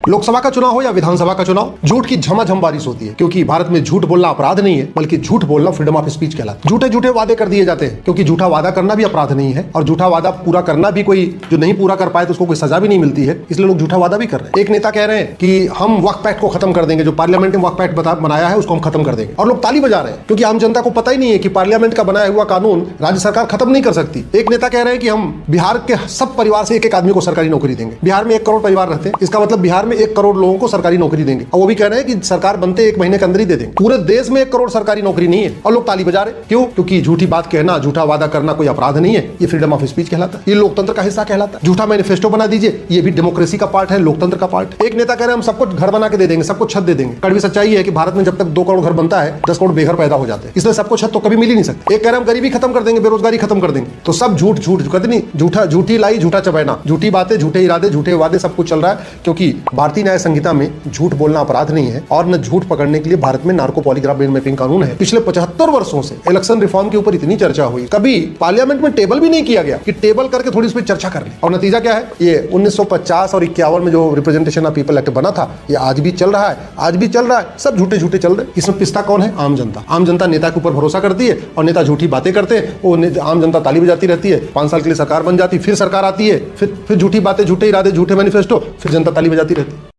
लोकसभा का चुनाव हो या विधानसभा का चुनाव, झूठ की झमाझम बारिश होती है, क्योंकि भारत में झूठ बोलना अपराध नहीं है, बल्कि झूठ बोलना फ्रीडम ऑफ स्पीच कहलाता है। झूठे झूठे वादे कर दिए जाते हैं, क्योंकि झूठा वादा करना भी अपराध नहीं है, और झूठा वादा पूरा करना भी कोई जो नहीं पूरा कर पाए तो उसको कोई सजा भी नहीं मिलती है, इसलिए लोग झूठा वादा भी कर रहे हैं। एक नेता कह रहे हैं कि हम वक्फ एक्ट को खत्म कर देंगे, जो पार्लियामेंट ने वक्फ एक्ट बनाया है उसको हम खत्म कर देंगे, और लोग ताली बजा रहे हैं, क्योंकि आम जनता को पता ही नहीं है कि पार्लियामेंट का बनाया हुआ कानून राज्य सरकार खत्म नहीं कर सकती। एक नेता कह रहे हैं कि हम बिहार के सब परिवार से एक एक आदमी को सरकारी नौकरी देंगे। बिहार में 1 करोड़ परिवार रहते हैं, इसका मतलब बिहार में 1 करोड़ लोगों को सरकारी नौकरी देंगे, और वो भी कह रहे हैं कि सरकार बनते 1 महीने के अंदर ही दे देंगे। पूरे देश में 1 करोड़ सरकारी नौकरी नहीं है, और लोग ताली बजा रहे। क्यों? क्योंकि झूठी बात कहना, झूठा वादा करना कोई अपराध नहीं है, ये फ्रीडम ऑफ स्पीच कहलाता है, ये लोकतंत्र का हिस्सा कहलाता है। झूठा मैनिफेस्टो बना दीजिए, ये भी डेमोक्रेसी का पार्ट है, लोकतंत्र का पार्ट। एक नेता कह रहे हैं हम सबको घर बना के दे देंगे, सबको छत दे देंगे। कड़वी सच्चाई है कि भारत में जब तक 2 करोड़ घर बनता है 10 करोड़ बेघर पैदा हो जाते हैं, इसलिए सबको छत तो कभी मिल ही नहीं सकती। एक कह रहे हम गरीबी खत्म कर देंगे, बेरोजगारी खत्म कर देंगे, तो सब झूठ झूठ कहते नहीं, झूठा झूठी लाई झूठा चबैना, झूठी बातें, झूठे इरादे, झूठे वादे, सब कुछ चल रहा है। क्योंकि भारतीय न्याय संहिता में झूठ बोलना अपराध नहीं है, और न झूठ पकड़ने के लिए भारत में नार्को पॉलीग्राफ ब्रेन मैपिंग कानून है। पिछले 75 वर्षों से इलेक्शन रिफॉर्म के ऊपर इतनी चर्चा हुई, कभी पार्लियामेंट में टेबल भी नहीं किया गया कि टेबल करके थोड़ी इस पर चर्चा कर ले। और नतीजा क्या है? ये 1950 और 51 में जो रिप्रेजेंटेशन ऑफ पीपल एक्ट बना था, ये आज भी चल रहा है, आज भी चल रहा है। सब झूठे झूठे चल रहे। इसमें पिस्ता कौन है? आम जनता। आम जनता नेता के ऊपर भरोसा करती है, और नेता झूठी बातें करते हैं, वो आम जनता ताली बजाती रहती है। 5 साल के लिए सरकार बन जाती, फिर सरकार आती है, फिर झूठी बातें, झूठे इरादे, झूठे मैनिफेस्टो, फिर जनता ताली बजाती रहती है।